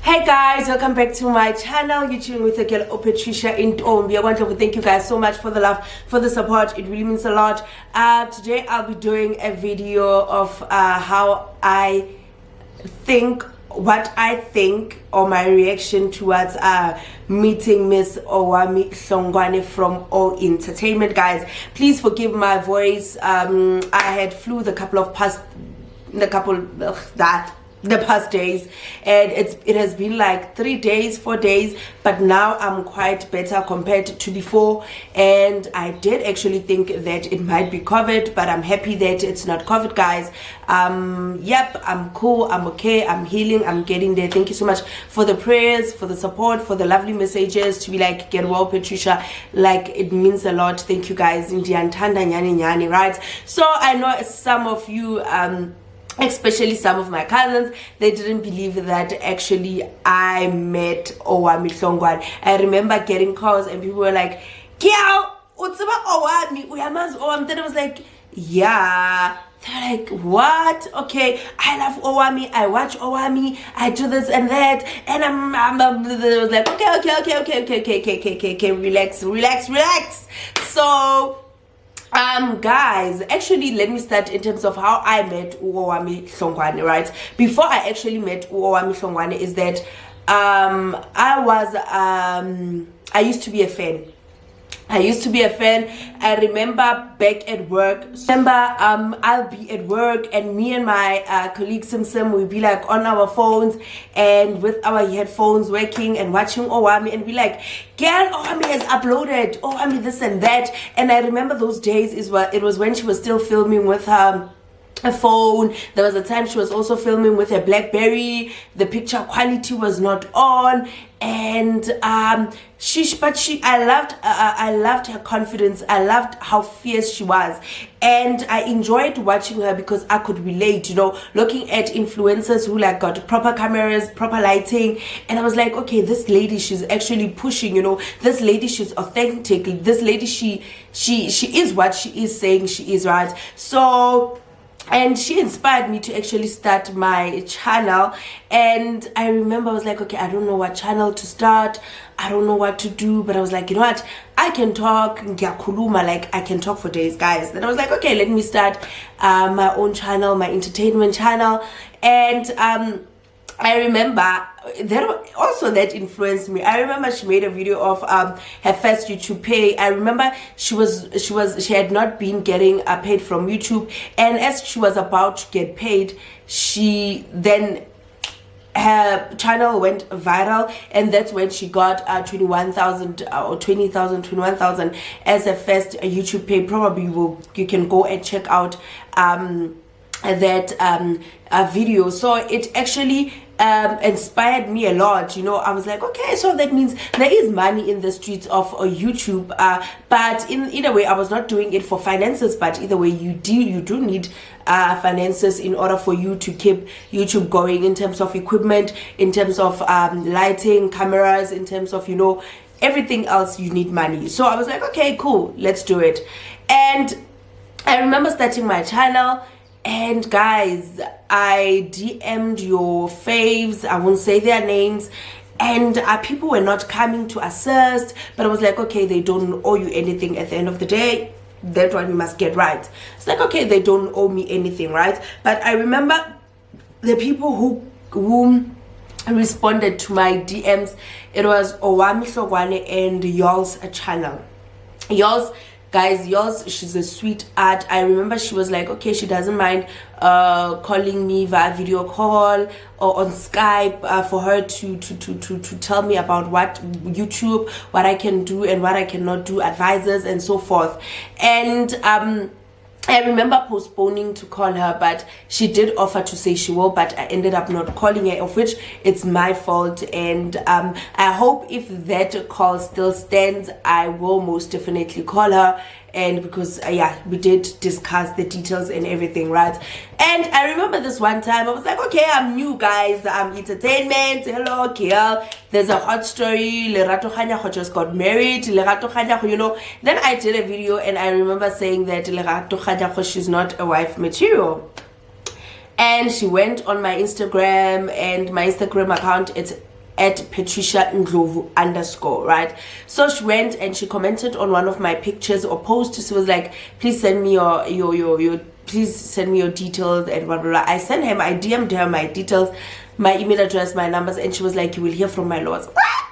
Hey guys, welcome back to my channel. You're tuning with the girl Patricia in Owamie. I want to thank you guys so much for the love, for the support. It really means a lot. Today I'll be doing a video of how I think, what I think, or my reaction towards meeting Miss Owamie Hlongwane from O Entertainment. Guys, please forgive my voice. I had flu the past days, and it has been like 3 days, 4 days, but now I'm quite better compared to before. And I did actually think that it might be COVID, but I'm happy that it's not COVID, guys. Yep, I'm cool, I'm okay, I'm healing, I'm getting there. Thank you so much for the prayers, for the support, for the lovely messages to be like, get well Patricia, like it means a lot. Thank you guys. Right? So I know some of you especially some of my cousins, they didn't believe that actually I met Owamie Hlongwane. I remember getting calls and people were like, "Kiao, utsiba Owamie, uyamazi Owamie?" Then I was like, yeah. They're like, what? Okay, I love Owamie, I watch Owamie, I do this and that, and I'm like, okay, relax. So guys, actually let me start in terms of how I met Owamie Hlongwane. Right, before I actually met Owamie Hlongwane is that I used to be a fan. I remember back at work. I'll be at work and me and my colleague Simsim will be like on our phones and with our headphones working and watching Owamie, and be like, girl, Owamie has uploaded Owamie this and that. And I remember those days it was when she was still filming with her a phone. There was a time she was also filming with a BlackBerry. The picture quality was not on, and I loved her confidence. I loved how fierce she was, and I enjoyed watching her because I could relate, you know, looking at influencers who like got proper cameras, proper lighting, and I was like, okay, this lady, she's actually pushing, you know, this lady, she's authentic, this lady, she is what she is saying she is, right? So, and she inspired me to actually start my channel. And I remember I was like, okay, I don't know what channel to start, I don't know what to do, but I was like, you know what, I can talk ngiyakhuluma, like I can talk for days, guys. Then I was like, okay, let me start my own channel, my entertainment channel. And I remember that influenced me. I remember she made a video of her first YouTube pay. I remember she had not been getting paid from YouTube, and as she was about to get paid, her channel went viral, and that's when she got 21,000 or 20,000, 21,000 as a first YouTube pay. Probably you can go and check out that video. So it actually inspired me a lot, you know. I was like, okay, so that means there is money in the streets of YouTube, but in either way I was not doing it for finances, but either way you do need finances in order for you to keep YouTube going, in terms of equipment, in terms of lighting, cameras, in terms of, you know, everything else you need money. So I was like, okay, cool, let's do it. And I remember starting my channel, and guys, I DM'd your faves, I won't say their names, and people were not coming to assist, but I was like, okay, they don't owe you anything at the end of the day. That one you must get right. It's like, okay, they don't owe me anything, right? But I remember the people who responded to my DMs, it was Owamie Hlongwane and y'all's channel. Guys, she's a sweetheart. I remember she was like, okay, she doesn't mind calling me via video call or on Skype for her to tell me about what YouTube, what I can do and what I cannot do, advisors and so forth. And I remember postponing to call her, but she did offer to say she will, but I ended up not calling her, of which it's my fault. And I hope if that call still stands, I will most definitely call her. And because yeah, we did discuss the details and everything, right? And I remember this one time I was like, okay, I'm new, guys, I'm entertainment, hello KL, there's a hot story, Lerato Kganyago just got married, Lerato Kganyago, you know. Then I did a video and I remember saying that Lerato Kganyago, she's not a wife material. And she went on my Instagram, and my Instagram account, it's at Patricia Ndlovu _ right? So she went and she commented on one of my pictures or posts. She was like, please send me your please send me your details and blah blah blah. I sent him, I DM'd her my details, my email address, my numbers, and she was like, you will hear from my lawyers.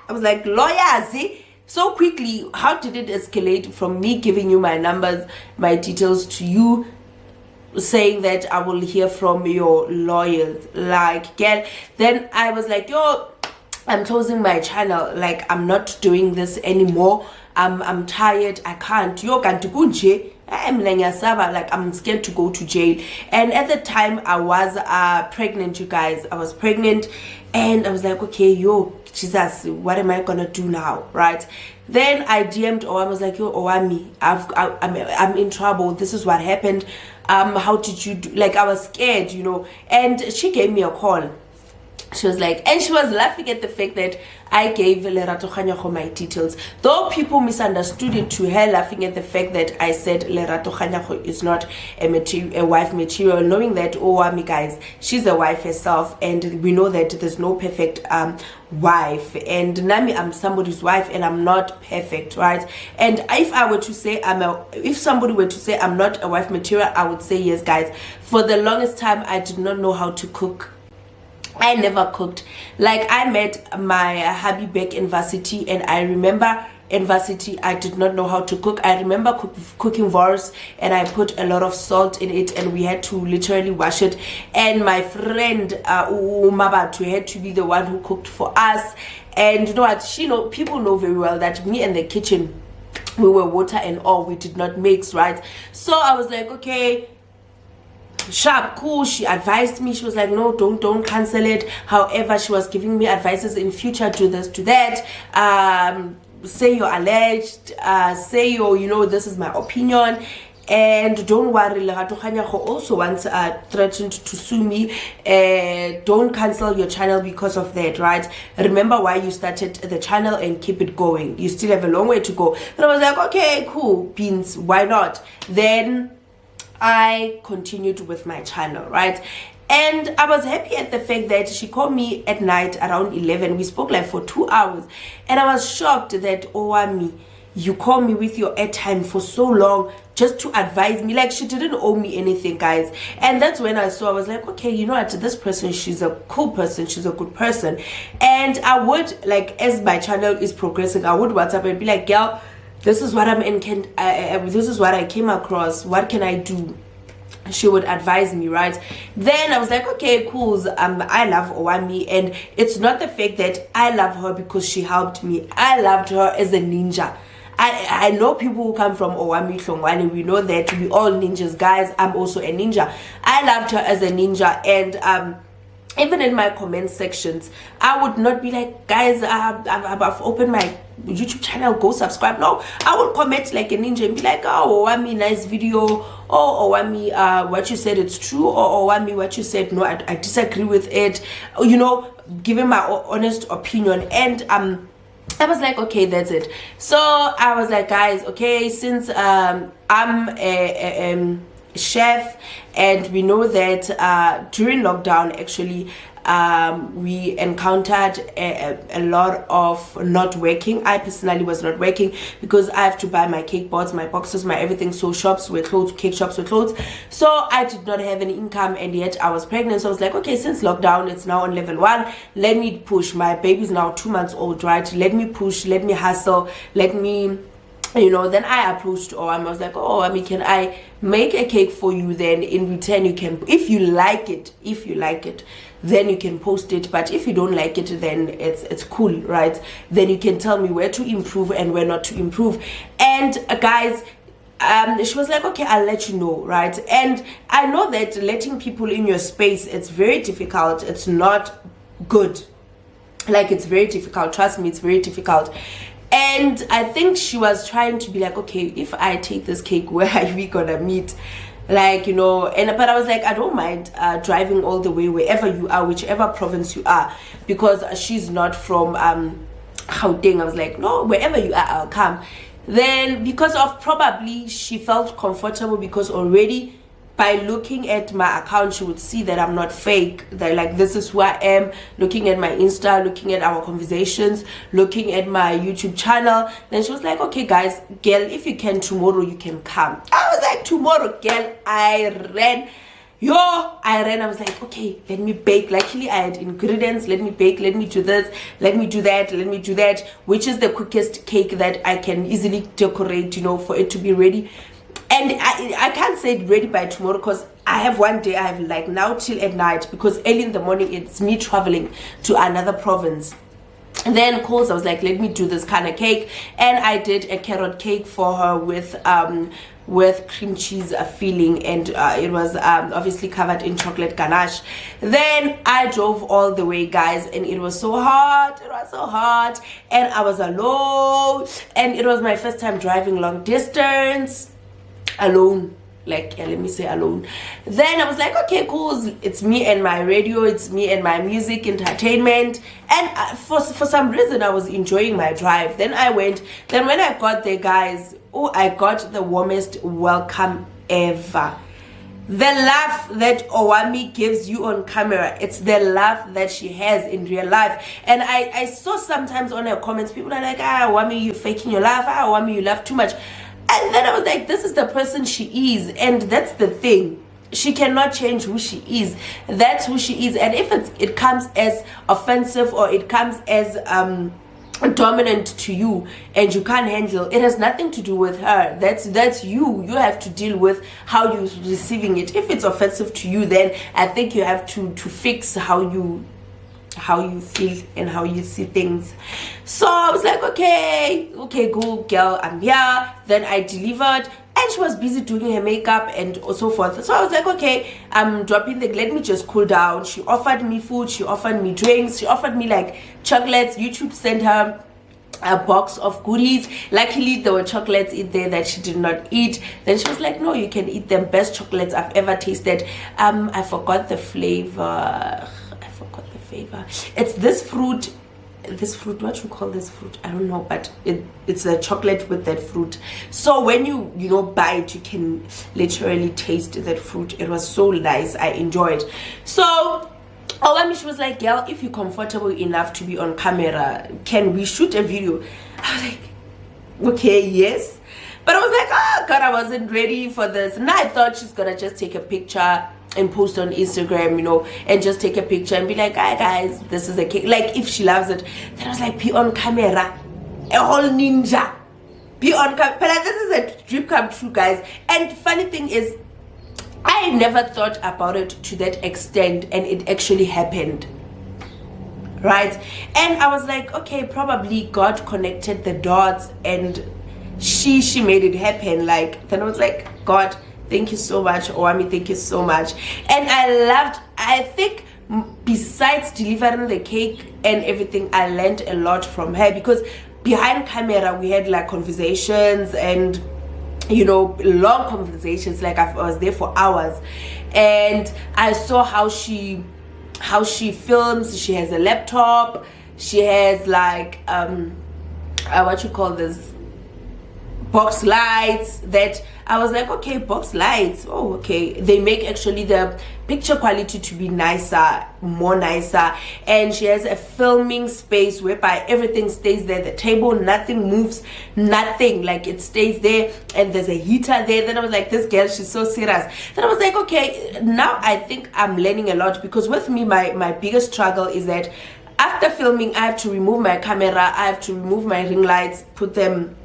I was like, lawyer, see? So quickly, how did it escalate from me giving you my numbers, my details, to you saying that I will hear from your lawyers? Like, girl. Then I was like, yo, I'm closing my channel. Like, I'm not doing this anymore. I'm tired. I can't. Yo, can't go. Like, I'm scared to go to jail. And at the time I was pregnant, you guys. I was pregnant, and I was like, okay, yo, Jesus, what am I gonna do now, right? Then I DM'd Owamie. I was like, yo, Owamie, I'm in trouble. This is what happened. How did you do? Like, I was scared, you know. And she gave me a call. She was like, and she was laughing at the fact that I gave Lerato Kganyago my details, though people misunderstood it to her laughing at the fact that I said Lerato Kganyago is not a wife material, knowing that Owamie, guys, she's a wife herself, and we know that there's no perfect wife, and Nami, I'm somebody's wife, and I'm not perfect, right? And if I were to say if somebody were to say I'm not a wife material, I would say yes, guys. For the longest time, I did not know how to cook. I never cooked. Like, I met my hubby back in varsity, and I remember in varsity I did not know how to cook. I remember cooking vors, and I put a lot of salt in it, and we had to literally wash it. And my friend Umabatu had to be the one who cooked for us. And you know what? People know very well that me and the kitchen, we were water and all. We did not mix, right? So I was like, okay, sharp, cool. She advised me. She was like, no, don't cancel it. However, she was giving me advices in future, do this, do that, say you're alleged, say you're, this is my opinion. And don't worry, Lerato Kganyago also once threatened to sue me. Don't cancel your channel because of that, right? Remember why you started the channel and keep it going. You still have a long way to go. And I was like, okay, cool, beans, why not? Then I continued with my channel, right? And I was happy at the fact that she called me at night around 11. We spoke like for 2 hours, and I was shocked that, Owamie, you called me with your airtime for so long just to advise me. Like, she didn't owe me anything, guys. And that's when I was like, okay, you know what, this person, she's a cool person, she's a good person. And I would, like, as my channel is progressing, I would WhatsApp and be like, girl, this is what this is what I came across, what can I do? She would advise me, right? Then I was like, okay, cool. I love Owamie, and it's not the fact that I love her because she helped me. I loved her as a ninja. I know people who come from Owamie, Hlongwane, we know that we all ninjas, guys. I'm also a ninja. I loved her as a ninja, and even in my comment sections, I would not be like, guys, I've opened my YouTube channel, go subscribe. No, I would comment like a ninja and be like, oh, Owamie, nice video. Oh, Owamie, what you said, it's true. Or Owamie, what you said, no, I disagree with it. You know, giving my honest opinion. And I was like, okay, that's it. So I was like, guys, okay, since I'm a chef, and we know that during lockdown, actually, we encountered a lot of not working. I personally was not working because I have to buy my cake boards, my boxes, my everything. So shops were closed, cake shops were closed. So I did not have any income, and yet I was pregnant. So I was like, okay, since lockdown, it's now on level 1. Let me push. My baby's now 2 months old, right? Let me push, let me hustle, let me, then I approached Owamie. I was like, oh, can I make a cake for you? Then in return, you can, if you like it, then you can post it. But if you don't like it, then it's cool, right? Then you can tell me where to improve and where not to improve. And guys, she was like, okay, I'll let you know, right? And I know that letting people in your space, it's very difficult. It's not good. Like, it's very difficult. Trust me, it's very difficult. And I think she was trying to be like, okay, if I take this cake, where are we gonna meet? Like, but I was like, I don't mind driving all the way wherever you are, whichever province you are, because she's not from Gauteng. I was like, no, wherever you are, I'll come. Then because of, probably she felt comfortable because already by looking at my account, she would see that I'm not fake, that like this is who I am, looking at my Insta, looking at our conversations, looking at my YouTube channel. Then she was like, okay guys, girl, if you can tomorrow, you can come. I was like, tomorrow, girl. I ran. I was like, okay, let me bake. Luckily I had ingredients. Let me bake, let me do this, let me do that, let me do that, which is the quickest cake that I can easily decorate, you know, for it to be ready. And I can't say it ready by tomorrow, because I have one day, I have like now till at night, because early in the morning it's me traveling to another province. And then calls, I was like, let me do this kind of cake. And I did a carrot cake for her with cream cheese filling, and it was obviously covered in chocolate ganache. Then I drove all the way, guys, and it was so hot. It was so hot, and I was alone, and it was my first time driving long distance alone. Like, yeah, let me say alone. Then I was like, okay, cool, it's me and my radio, it's me and my music entertainment. And for some reason I was enjoying my drive. Then when I got there, guys, I got the warmest welcome ever. The laugh that Owamie gives you on camera, it's the laugh that she has in real life. And I saw sometimes on her comments, people are like, Owamie, you faking your laugh, Owamie, you laugh too much. And then I was like, this is the person she is. And that's the thing, she cannot change who she is. That's who she is. And if it comes as offensive, or it comes as dominant to you and you can't handle, it has nothing to do with her. That's you have to deal with how you're receiving it. If it's offensive to you, then I think you have to fix how you feel and how you see things. So I was like, okay, cool, girl, I'm here. Then I delivered, and she was busy doing her makeup and so forth. So I was like, okay, I'm dropping let me just cool down. She offered me food, she offered me drinks, she offered me like chocolates. YouTube sent her a box of goodies. Luckily there were chocolates in there that she did not eat. Then she was like, no, you can eat them. Best chocolates I've ever tasted. I forgot the flavor. It's this fruit, what you call this fruit, I don't know, but it's a chocolate with that fruit. So when you bite, you can literally taste that fruit. It was so nice, I enjoyed. So Owamie, she was like, girl, if you're comfortable enough to be on camera, can we shoot a video? I was like, okay, yes. But I was like, oh god, I wasn't ready for this. And I thought she's gonna just take a picture and post on Instagram, and just take a picture and be like, hi guys, this is a cake. Like, if she loves it. Then I was like, be on camera, a whole ninja, be on camera. But this is a dream come true, guys. And funny thing is, I never thought about it to that extent, and it actually happened, right? And I was like, okay, probably God connected the dots and she made it happen. Like, then I was like, God, thank you so much, Owamie, thank you so much. And I think besides delivering the cake and everything, I learned a lot from her, because behind camera we had like conversations and long conversations. Like, I was there for hours, and I saw how she films. She has a laptop, she has like what you call this, box lights. That I was like, okay, box lights, oh okay, they make actually the picture quality to be more nicer. And she has a filming space whereby everything stays there, the table, nothing moves, nothing, like it stays there, and there's a heater there. Then I was like, this girl, she's so serious. Then I was like, okay, now I think I'm learning a lot, because with me, my biggest struggle is that after filming, I have to remove my camera, I have to remove my ring lights, put them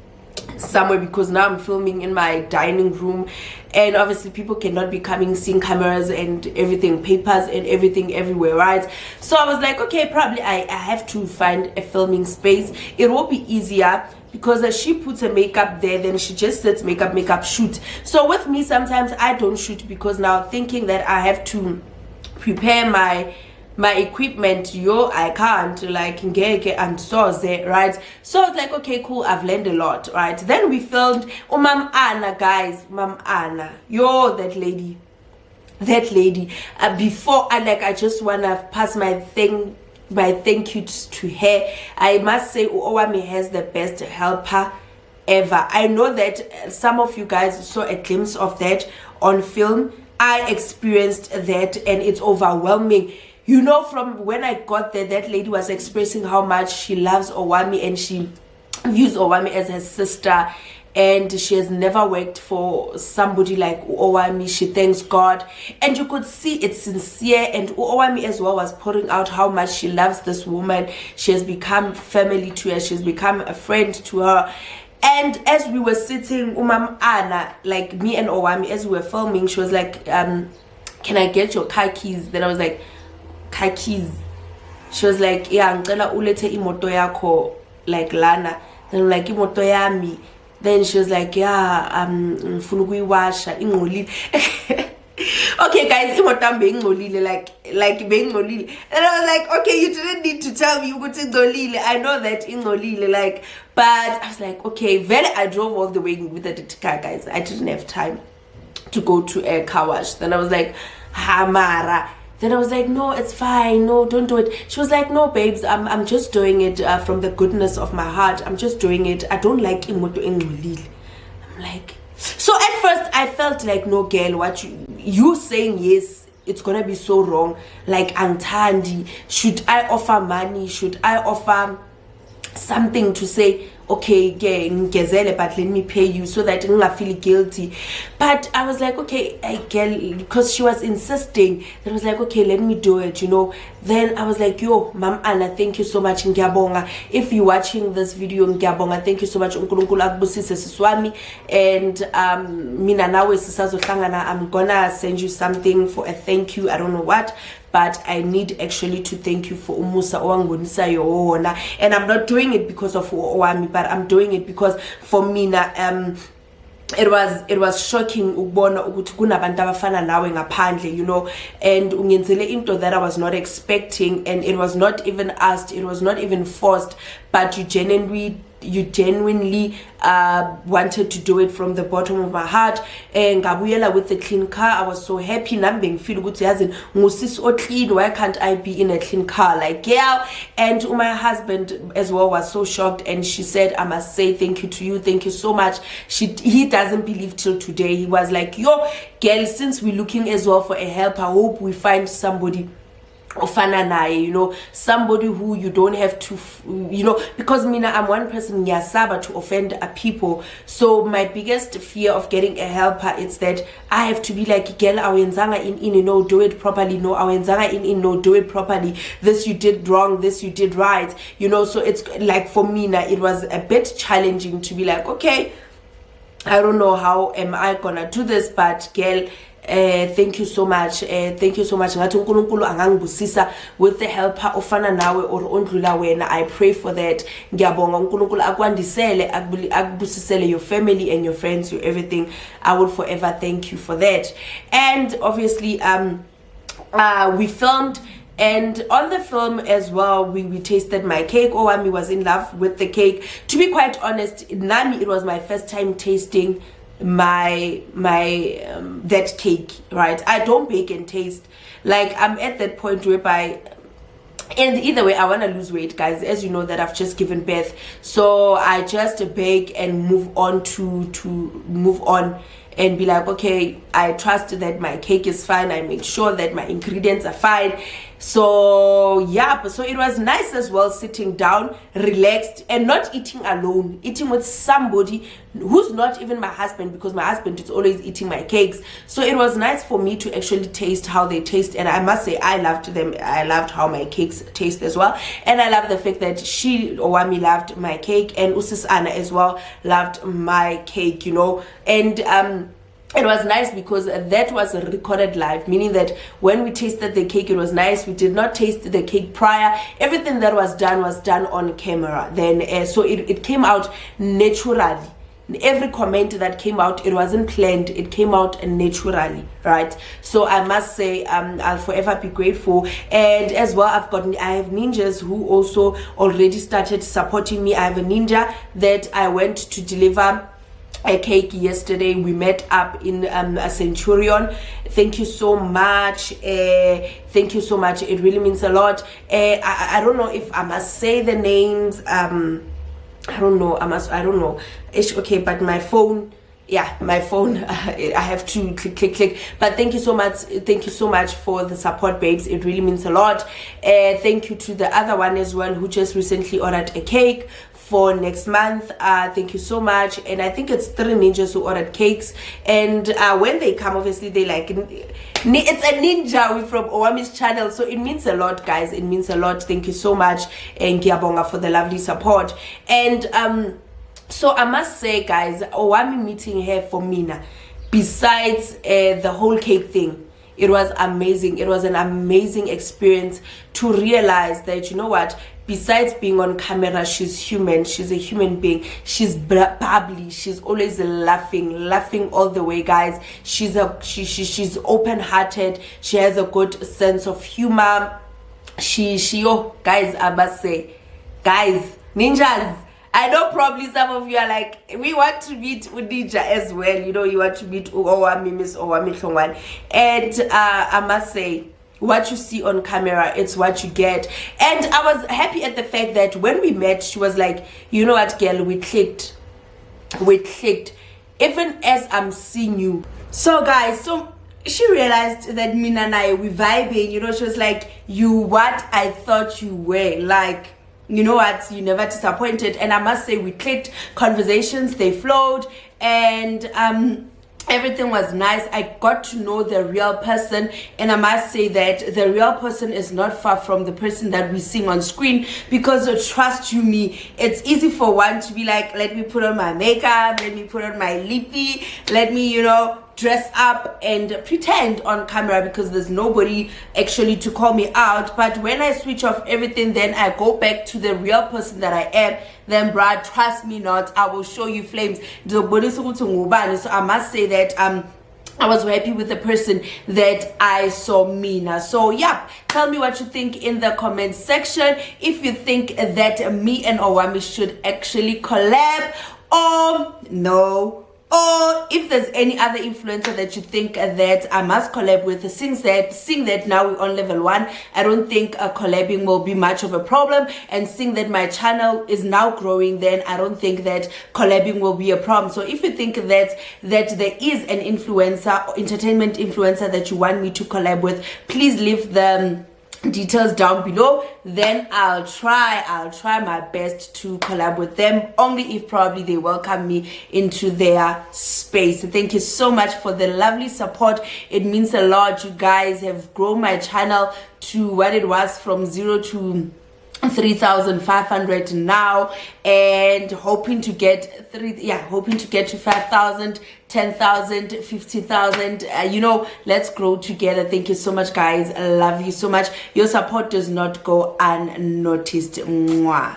somewhere, because now I'm filming in my dining room, and obviously people cannot be coming seeing cameras and everything, papers and everything everywhere, right? So I was like, okay, probably I have to find a filming space. It will be easier, because as she puts her makeup there, then she just sets makeup, shoot. So with me, sometimes I don't shoot, because now thinking that I have to prepare my equipment, I can't, like, ngeke and stores there, right? So I was like, okay, cool, I've learned a lot, right? Then we filmed Mam Anna, guys. Mam Anna, that lady, before I just wanna pass my thank you to her. I must say, Owamie has the best helper ever. I know that some of you guys saw a glimpse of that on film, I experienced that, and it's overwhelming. You know, from when I got there, that lady was expressing how much she loves Owamie, and she views Owamie as her sister, and she has never worked for somebody like Owamie. She thanks God, and you could see it's sincere. And Owamie as well was pouring out how much she loves this woman. She has become family to her. She's become a friend to her. And as we were sitting, Umam Anna, like me and Owamie, as we were filming, she was like, can I get your car keys? Then I was like, car keys? She was like, yeah, ngicela ulethe imoto yakho, like lana. Then I'm like, imoto yami. Then she was like, yeah, ngifuna ukuyiwasha ingcolile. Okay guys, imoto yami ingcolile, like ingcolile. And I was like, okay, you didn't need to tell me ukuthi ingcolile. I know that ingcolile, like, but I was like, okay. Then I drove all the way with the car, guys. I didn't have time to go to a car wash. Then I was like, Hamara. Then I was like, no, it's fine. No, don't do it. She was like, no, babes, I'm just doing it from the goodness of my heart. I'm just doing it. I don't like imoto engcolile. I'm like, so at first I felt like, no, girl, what you saying yes, it's gonna be so wrong. Like, angthandi, should I offer money? Should I offer something to say, okay, ngezele, but let me pay you so that I feel guilty? But I was like, okay, girl, because she was insisting. Then I was like, okay, let me do it, you know. Then I was like, yo, Mam Anna, thank you so much, ngiyabonga. If you're watching this video, ngiyabonga, thank you so much, uNkulunkulu akubusise siswami. And mina nawe sisazohlangana, I'm gonna send you something for a thank you. I don't know what, but I need actually to thank you for umusa owangonisa yona. And I'm not doing it because of Owamie, but I'm doing it because for mina, it was shocking ukubona ukuthi kunabantu abafana nawe ngaphandle, you know, and ungenzele into that I was not expecting, and it was not even asked, it was not even forced, but you genuinely wanted to do it from the bottom of my heart. And ngabuyela with the clean car. I was so happy. Nambing feel good yazi ngusisi o clean. Why can't I be in a clean car? Like, yeah. And my husband as well was so shocked, and she said, I must say thank you to you, thank you so much. He doesn't believe till today. He was like, yo girl, since we're looking as well for a help, I hope we find somebody ofana naye, you know, somebody who you don't have to, you know, because mina, I'm one person ngiyasaba to offend people. So my biggest fear of getting a helper is that I have to be like, girl, awenzanga in, you know, do it properly. No, awenzanga in, no, do it properly. This you did wrong, this you did right, you know. So it's like, for me now, it was a bit challenging to be like, okay, I don't know how am I gonna do this, but girl, thank you so much. Thank you so much. Ngathi uNkulunkulu angangibusisa with the helper ofana nawe or ondlula wena. I pray for that. Ngiyabonga uNkulunkulu akwandisele, akubusisele your family and your friends, your everything. I will forever thank you for that. And obviously we filmed, and on the film as well, we tasted my cake. Owamie was in love with the cake. To be quite honest, Nami, it was my first time tasting my that cake, right? I don't bake and taste. Like, I'm at that point whereby, and either way, I want to lose weight, guys. As you know, that I've just given birth, so I just bake and move on to move on and be like, okay, I trust that my cake is fine. I make sure that my ingredients are fine. So yeah, so it was nice as well, sitting down, relaxed, and not eating alone, eating with somebody who's not even my husband, because my husband is always eating my cakes. So it was nice for me to actually taste how they taste, and I must say I loved them. I loved how my cakes taste as well, and I love the fact that Owamie loved my cake, and Usis Anna as well loved my cake, you know. And it was nice because that was a recorded live, meaning that when we tasted the cake, it was nice. We did not taste the cake prior. Everything that was done on camera. Then so it came out naturally. Every comment that came out, it wasn't planned, it came out naturally, right? So I must say, I'll forever be grateful. And as well, I have ninjas who also already started supporting me. I have a ninja that I went to deliver a cake yesterday. We met up in a Centurion. Thank you so much. Thank you so much. It really means a lot. I don't know if I must say the names. I don't know. I don't know. It's okay, but my phone yeah, my phone, I have to click. But thank you so much for the support, babes. It really means a lot. Thank you to the other one as well who just recently ordered a cake for next month. Thank you so much. And I think it's 3 ninjas who ordered cakes, and when they come, obviously they like, it's a ninja from Owamie's channel, so it means a lot, guys. It means a lot. Thank you so much, and ngiyabonga for the lovely support. And so I must say, guys, Owamie meeting her for Mina, besides the whole cake thing, it was amazing. It was an amazing experience to realize that, you know what, besides being on camera, she's human. She's a human being. She's bubbly. She's always laughing all the way, guys. She's open-hearted. She has a good sense of humor. Oh, guys, I must say, guys, ninjas, I know probably some of you are like, we want to meet Ninja as well. You know, you want to meet Owamie, Miss Owamie Hlongwane. And I must say, what you see on camera, it's what you get. And I was happy at the fact that when we met, she was like, you know what, girl, we clicked. Even as I'm seeing you. So, guys, so she realized that Mina and I, we vibing. You know, she was like, you what I thought you were. Like, you know what, you never disappointed. And I must say, we clicked. Conversations, they flowed, and everything was nice. I got to know the real person, and I must say that the real person is not far from the person that we see on screen, because trust you me, it's easy for one to be like, let me put on my makeup, let me put on my lippy, let me, you know, dress up and pretend on camera, because there's nobody actually to call me out. But when I switch off everything, then I go back to the real person that I am, then bruh, trust me not, I will show you flames. So I must say that I was happy with the person that I saw, Mina. So yeah, tell me what you think in the comment section. If you think that me and Owamie should actually collab or no, or if there's any other influencer that you think that I must collab with. Seeing that now we're on level 1, I don't think collabing will be much of a problem. And seeing that my channel is now growing, then I don't think that collabing will be a problem. So if you think that there is an influencer, entertainment influencer that you want me to collab with, please leave the details down below. Then I'll try my best to collab with them, only if probably they welcome me into their space. Thank you so much for the lovely support. It means a lot. You guys have grown my channel to what it was, from 0 to 3,500 now, and hoping to get to 5,000, 10,000, 50,000. You know, let's grow together. Thank you so much, guys. I love you so much. Your support does not go unnoticed. Mwah.